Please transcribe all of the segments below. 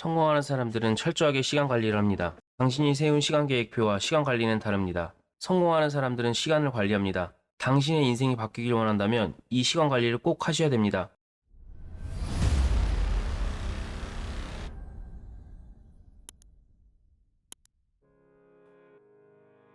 성공하는 사람들은 철저하게 시간 관리를 합니다. 당신이 세운 시간 계획표와 시간 관리는 다릅니다. 성공하는 사람들은 시간을 관리합니다. 당신의 인생이 바뀌길 원한다면 이 시간 관리를 꼭 하셔야 됩니다.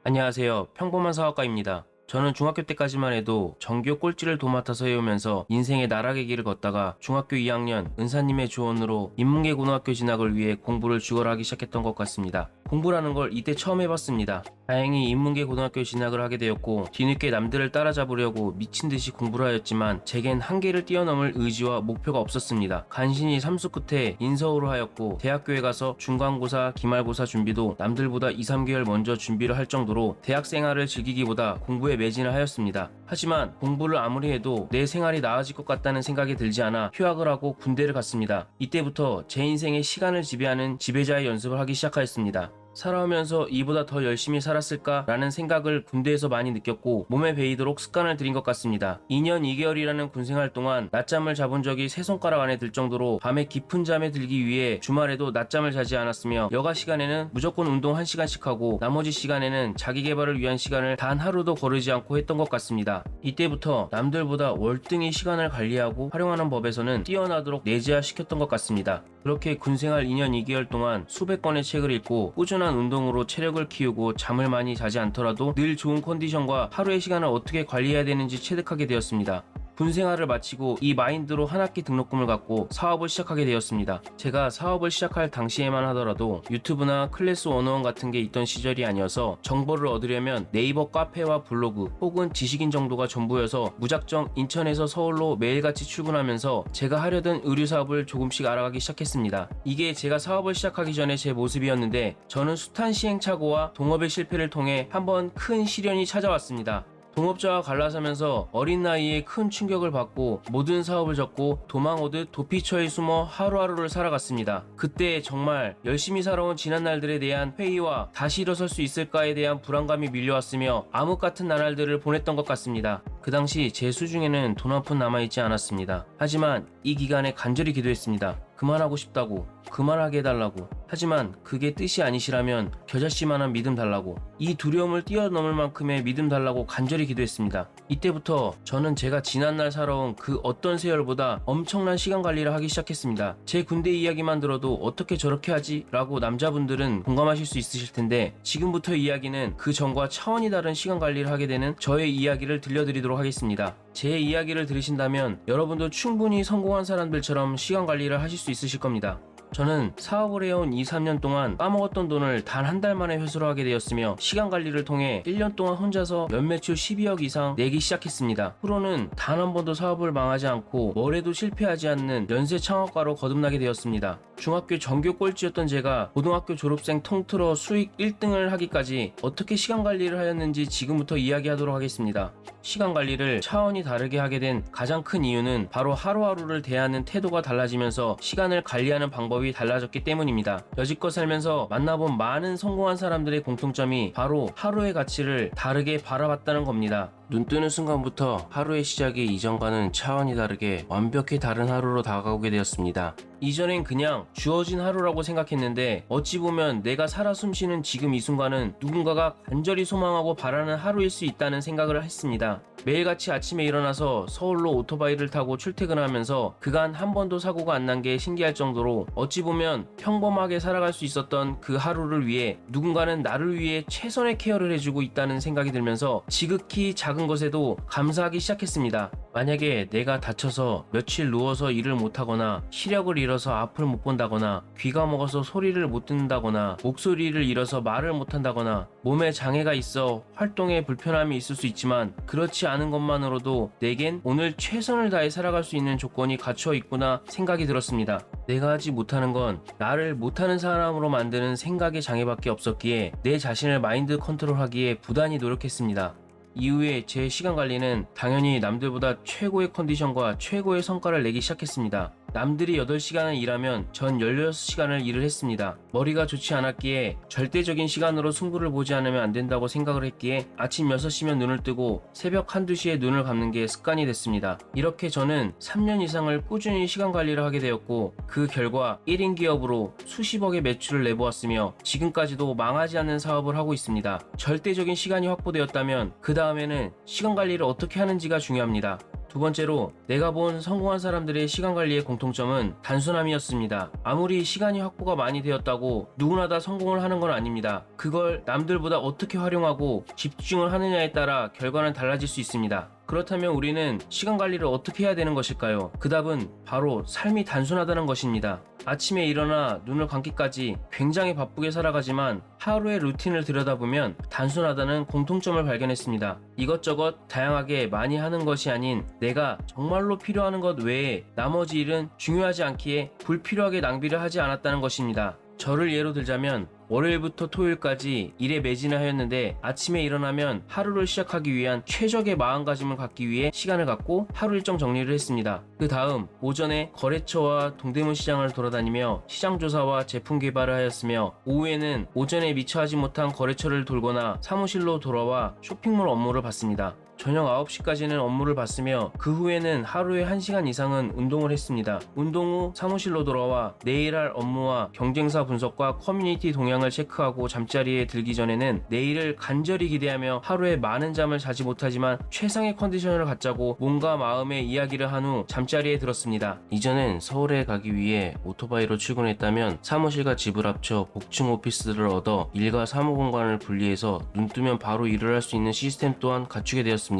안녕하세요. 평범한 사업가입니다. 저는 중학교 때까지만 해도 전교 꼴찌를 도맡아서 해오면서 인생의 나락의 길을 걷다가 중학교 2학년 은사님의 조언으로 인문계 고등학교 진학을 위해 공부를 죽어라 하기 시작했던 것 같습니다. 공부라는 걸 이때 처음 해봤습니다. 다행히 인문계 고등학교 진학을 하게 되었고 뒤늦게 남들을 따라잡으려고 미친듯이 공부를 하였지만 제겐 한계를 뛰어넘을 의지와 목표가 없었습니다. 간신히 삼수 끝에 인서울을 하였고 대학교에 가서 중간고사, 기말고사 준비도 남들보다 2, 3개월 먼저 준비를 할 정도로 대학 생활을 즐기기보다 공부에 매진을 하였습니다. 하지만 공부를 아무리 해도 내 생활이 나아질 것 같다는 생각이 들지 않아 휴학을 하고 군대를 갔습니다. 이때부터 제 인생의 시간을 지배하는 지배자의 연습을 하기 시작하였습니다. 살아오면서 이보다 더 열심히 살았을까 라는 생각을 군대에서 많이 느꼈고 몸에 배이도록 습관을 들인 것 같습니다. 2년 2개월이라는 군생활 동안 낮잠을 자본 적이 3손가락 안에 들 정도로 밤에 깊은 잠에 들기 위해 주말에도 낮잠을 자지 않았으며 여가 시간에는 무조건 운동 1시간씩 하고 나머지 시간에는 자기 개발을 위한 시간을 단 하루도 거르지 않고 했던 것 같습니다. 이때부터 남들보다 월등히 시간을 관리하고 활용하는 법에서는 뛰어나도록 내재화시켰던 것 같습니다. 그렇게 군생활 2년 2개월 동안 수백 권의 책을 읽고 꾸준한 운동으로 체력을 키우고 잠을 많이 자지 않더라도 늘 좋은 컨디션과 하루의 시간을 어떻게 관리해야 되는지 체득하게 되었습니다. 군생활을 마치고 이 마인드로 한 학기 등록금을 갖고 사업을 시작하게 되었습니다. 제가 사업을 시작할 당시에만 하더라도 유튜브나 클래스 101 같은 게 있던 시절이 아니어서 정보를 얻으려면 네이버 카페와 블로그 혹은 지식인 정도가 전부여서 무작정 인천에서 서울로 매일같이 출근하면서 제가 하려던 의류 사업을 조금씩 알아가기 시작했습니다. 이게 제가 사업을 시작하기 전에 제 모습이었는데 저는 숱한 시행착오와 동업의 실패를 통해 한번 큰 시련이 찾아왔습니다. 동업자와 갈라서면서 어린 나이에 큰 충격을 받고 모든 사업을 접고 도망 오듯 도피처에 숨어 하루하루를 살아갔습니다. 그때 정말 열심히 살아온 지난 날들에 대한 회의와 다시 일어설 수 있을까에 대한 불안감이 밀려왔으며 암흑 같은 나날들을 보냈던 것 같습니다. 그 당시 제 수중에는 돈 한 푼 남아있지 않았습니다. 하지만 이 기간에 간절히 기도했습니다. 그만하고 싶다고, 그만하게 해달라고. 하지만 그게 뜻이 아니시라면 겨자씨만한 믿음 달라고. 이 두려움을 뛰어넘을 만큼의 믿음 달라고 간절히 기도했습니다. 이때부터 저는 제가 지난날 살아온 그 어떤 세월보다 엄청난 시간 관리를 하기 시작했습니다. 제 군대 이야기만 들어도 어떻게 저렇게 하지? 라고 남자분들은 공감하실 수 있으실 텐데 지금부터 이야기는 그 전과 차원이 다른 시간 관리를 하게 되는 저의 이야기를 들려드리도록 하겠습니다. 제 이야기를 들으신다면 여러분도 충분히 성공한 사람들처럼 시간 관리를 하실 수 있으실 겁니다. 저는 사업을 해온 2, 3년 동안 까먹었던 돈을 단 한 달 만에 회수를 하게 되었으며 시간 관리를 통해 1년 동안 혼자서 연매출 12억 이상 내기 시작했습니다. 프로는 단 한 번도 사업을 망하지 않고 뭘 해도 실패하지 않는 연쇄 창업가로 거듭나게 되었습니다. 중학교 전교 꼴찌였던 제가 고등학교 졸업생 통틀어 수익 1등을 하기까지 어떻게 시간 관리를 하였는지 지금부터 이야기하도록 하겠습니다. 시간 관리를 차원이 다르게 하게 된 가장 큰 이유는 바로 하루하루를 대하는 태도가 달라지면서 시간을 관리하는 방법이 달라졌기 때문입니다. 여지껏 살면서 만나본 많은 성공한 사람들의 공통점이 바로 하루의 가치를 다르게 바라봤다는 겁니다. 눈 뜨는 순간부터 하루의 시작이 이전과는 차원이 다르게 완벽히 다른 하루로 다가오게 되었습니다. 이전엔 그냥 주어진 하루라고 생각했는데 어찌 보면 내가 살아 숨쉬는 지금 이 순간은 누군가가 간절히 소망하고 바라는 하루일 수 있다는 생각을 했습니다. 매일같이 아침에 일어나서 서울로 오토바이를 타고 출퇴근하면서 그간 한 번도 사고가 안 난 게 신기할 정도로 어찌 보면 평범하게 살아갈 수 있었던 그 하루를 위해 누군가는 나를 위해 최선의 케어를 해주고 있다는 생각이 들면서 지극히 작은 것에도 감사하기 시작했습니다. 만약에 내가 다쳐서 며칠 누워서 일을 못하거나 시력을 잃어서 앞을 못 본다거나 귀가 먹어서 소리를 못 듣는다거나 목소리를 잃어서 말을 못한다거나 몸에 장애가 있어 활동에 불편함이 있을 수 있지만 그렇지 않은 것만으로도 내겐 오늘 최선을 다해 살아갈 수 있는 조건이 갖춰 있구나 생각이 들었습니다. 내가 하지 못하는 건 나를 못하는 사람으로 만드는 생각의 장애밖에 없었기에 내 자신을 마인드 컨트롤하기에 부단히 노력했습니다. 이후에 제 시간 관리는 당연히 남들보다 최고의 컨디션과 최고의 성과를 내기 시작했습니다. 남들이 8시간을 일하면 전 16시간을 일을 했습니다. 머리가 좋지 않았기에 절대적인 시간으로 승부를 보지 않으면 안 된다고 생각을 했기에 아침 6시면 눈을 뜨고 새벽 1~2시에 눈을 감는 게 습관이 됐습니다. 이렇게 저는 3년 이상을 꾸준히 시간 관리를 하게 되었고 그 결과 1인 기업으로 수십억의 매출을 내보았으며 지금까지도 망하지 않는 사업을 하고 있습니다. 절대적인 시간이 확보되었다면 그 다음에는 시간 관리를 어떻게 하는지가 중요합니다. 두 번째로 내가 본 성공한 사람들의 시간 관리의 공통점은 단순함이었습니다. 아무리 시간이 확보가 많이 되었다고 누구나 다 성공을 하는 건 아닙니다. 그걸 남들보다 어떻게 활용하고 집중을 하느냐에 따라 결과는 달라질 수 있습니다. 그렇다면 우리는 시간 관리를 어떻게 해야 되는 것일까요? 그 답은 바로 삶이 단순하다는 것입니다. 아침에 일어나 눈을 감기까지 굉장히 바쁘게 살아가지만 하루의 루틴을 들여다보면 단순하다는 공통점을 발견했습니다. 이것저것 다양하게 많이 하는 것이 아닌 내가 정말로 필요한 것 외에 나머지 일은 중요하지 않기에 불필요하게 낭비를 하지 않았다는 것입니다. 저를 예로 들자면 월요일부터 토요일까지 일에 매진을 하였는데 아침에 일어나면 하루를 시작하기 위한 최적의 마음가짐을 갖기 위해 시간을 갖고 하루 일정 정리를 했습니다. 그 다음 오전에 거래처와 동대문 시장을 돌아다니며 시장 조사와 제품 개발을 하였으며 오후에는 오전에 미처 하지 못한 거래처를 돌거나 사무실로 돌아와 쇼핑몰 업무를 봤습니다. 저녁 9시까지는 업무를 봤으며 그 후에는 하루에 1시간 이상은 운동을 했습니다. 운동 후 사무실로 돌아와 내일 할 업무와 경쟁사 분석과 커뮤니티 동향을 체크하고 잠자리에 들기 전에는 내일을 간절히 기대하며 하루에 많은 잠을 자지 못하지만 최상의 컨디션을 갖자고 몸과 마음의 이야기를 한 후 잠자리에 들었습니다. 이전엔 서울에 가기 위해 오토바이로 출근했다면 사무실과 집을 합쳐 복층 오피스를 얻어 일과 사무 공간을 분리해서 눈 뜨면 바로 일을 할 수 있는 시스템 또한 갖추게 되었습니다.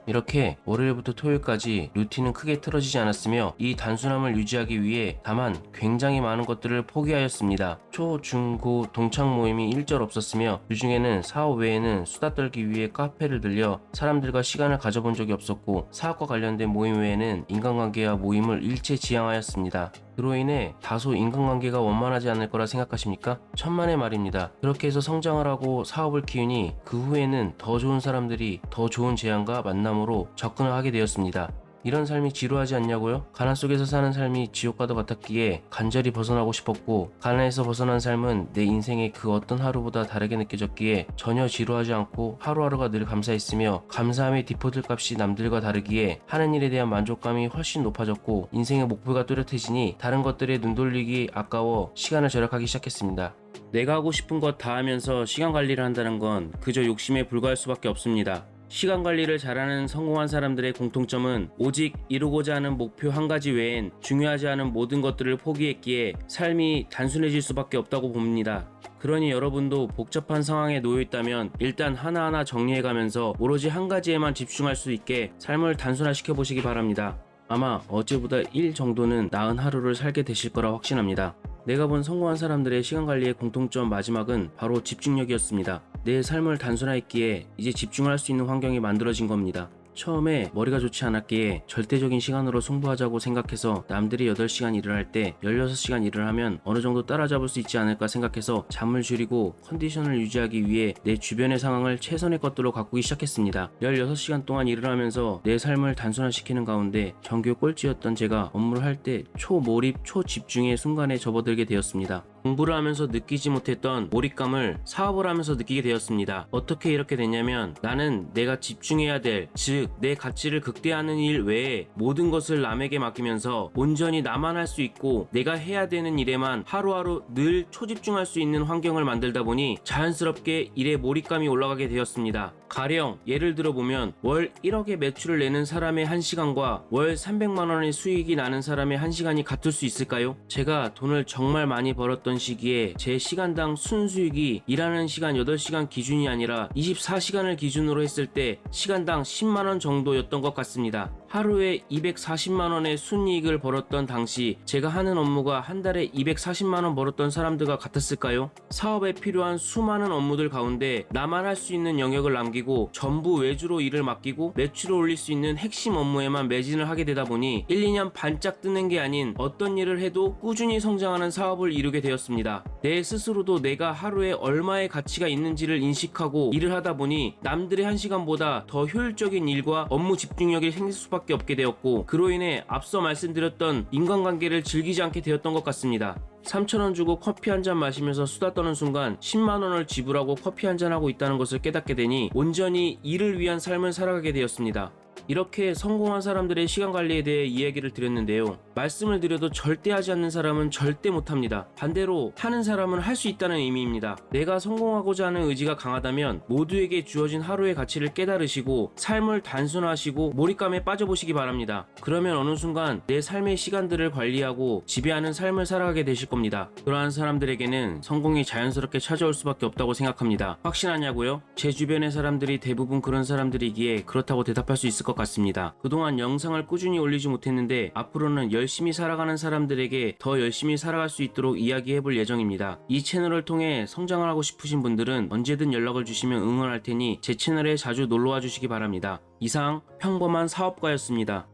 이렇게 월요일부터 토요일까지 루틴은 크게 틀어지지 않았으며 이 단순함을 유지하기 위해 다만 굉장히 많은 것들을 포기하였습니다. 초, 중, 고 동창 모임이 일절 없었으며 그 중에는 사업 외에는 수다 떨기 위해 카페를 들려 사람들과 시간을 가져본 적이 없었고 사업과 관련된 모임 외에는 인간관계와 모임을 일체 지양하였습니다. 그로 인해 다소 인간관계가 원만하지 않을 거라 생각하십니까? 천만의 말입니다. 그렇게 해서 성장을 하고 사업을 키우니 그 후에는 더 좋은 사람들이 더 좋은 제안과 만남으로 접근을 하게 되었습니다. 이런 삶이 지루하지 않냐고요? 가난 속에서 사는 삶이 지옥과도 같았기에 간절히 벗어나고 싶었고 가난에서 벗어난 삶은 내 인생의 그 어떤 하루보다 다르게 느껴졌기에 전혀 지루하지 않고 하루하루가 늘 감사했으며 감사함의 디포트 값이 남들과 다르기에 하는 일에 대한 만족감이 훨씬 높아졌고 인생의 목표가 뚜렷해지니 다른 것들에 눈 돌리기 아까워 시간을 절약하기 시작했습니다. 내가 하고 싶은 것 다 하면서 시간 관리를 한다는 건 그저 욕심에 불과할 수밖에 없습니다. 시간 관리를 잘하는 성공한 사람들의 공통점은 오직 이루고자 하는 목표 한 가지 외엔 중요하지 않은 모든 것들을 포기했기에 삶이 단순해질 수밖에 없다고 봅니다. 그러니 여러분도 복잡한 상황에 놓여 있다면 일단 하나하나 정리해가면서 오로지 한 가지에만 집중할 수 있게 삶을 단순화시켜 보시기 바랍니다. 아마 어제보다 1 정도는 나은 하루를 살게 되실 거라 확신합니다. 내가 본 성공한 사람들의 시간 관리의 공통점 마지막은 바로 집중력이었습니다. 내 삶을 단순화했기에 이제 집중을 할 수 있는 환경이 만들어진 겁니다. 처음에 머리가 좋지 않았기에 절대적인 시간으로 승부하자고 생각해서 남들이 8시간 일을 할 때 16시간 일을 하면 어느 정도 따라잡을 수 있지 않을까 생각해서 잠을 줄이고 컨디션을 유지하기 위해 내 주변의 상황을 최선의 것들로 가꾸기 시작했습니다. 16시간 동안 일을 하면서 내 삶을 단순화시키는 가운데 정규 꼴찌였던 제가 업무를 할 때 초몰입, 초집중의 순간에 접어들게 되었습니다. 공부를 하면서 느끼지 못했던 몰입감을 사업을 하면서 느끼게 되었습니다. 어떻게 이렇게 됐냐면 나는 내가 집중해야 될, 즉 내 가치를 극대화하는 일 외에 모든 것을 남에게 맡기면서 온전히 나만 할 수 있고 내가 해야 되는 일에만 하루하루 늘 초집중할 수 있는 환경을 만들다 보니 자연스럽게 일에 몰입감이 올라가게 되었습니다. 가령 예를 들어보면 월 1억의 매출을 내는 사람의 1시간과 월 300만 원의 수익이 나는 사람의 1시간이 같을 수 있을까요? 제가 돈을 정말 많이 벌었던 시기에 제 시간당 순수익이 일하는 시간 8시간 기준이 아니라 24시간을 기준으로 했을 때 시간당 10만 원 정도였던 것 같습니다. 하루에 240만 원의 순이익을 벌었던 당시 제가 하는 업무가 한 달에 240만 원 벌었던 사람들과 같았을까요? 사업에 필요한 수많은 업무들 가운데 나만 할 수 있는 영역을 남기고 전부 외주로 일을 맡기고 매출을 올릴 수 있는 핵심 업무에만 매진을 하게 되다 보니 1, 2년 반짝 뜨는 게 아닌 어떤 일을 해도 꾸준히 성장하는 사업을 이루게 되었습니다. 내 스스로도 내가 하루에 얼마의 가치가 있는지를 인식하고 일을 하다 보니 남들의 1시간보다 더 효율적인 일과 업무 집중력이 생길 수밖에 없게 되었고 그로 인해 앞서 말씀드렸던 인간관계를 즐기지 않게 되었던 것 같습니다. 3,000원 주고 커피 한 잔 마시면서 수다 떠는 순간 10만 원을 지불하고 커피 한 잔 하고 있다는 것을 깨닫게 되니 온전히 일을 위한 삶을 살아가게 되었습니다. 이렇게 성공한 사람들의 시간 관리에 대해 이야기를 드렸는데요. 말씀을 드려도 절대 하지 않는 사람은 절대 못합니다. 반대로 하는 사람은 할 수 있다는 의미입니다. 내가 성공하고자 하는 의지가 강하다면 모두에게 주어진 하루의 가치를 깨달으시고 삶을 단순화하시고 몰입감에 빠져보시기 바랍니다. 그러면 어느 순간 내 삶의 시간들을 관리하고 지배하는 삶을 살아가게 되실 겁니다. 그러한 사람들에게는 성공이 자연스럽게 찾아올 수밖에 없다고 생각합니다. 확신하냐고요? 제 주변의 사람들이 대부분 그런 사람들이기에 그렇다고 대답할 수 있을 것 같습니다. 그동안 영상을 꾸준히 올리지 못했는데 앞으로는 열심히 살아가는 사람들에게 더 열심히 살아갈 수 있도록 이야기해볼 예정입니다. 이 채널을 통해 성장을 하고 싶으신 분들은 언제든 연락을 주시면 응원할 테니 제 채널에 자주 놀러와 주시기 바랍니다. 이상 평범한 사업가였습니다.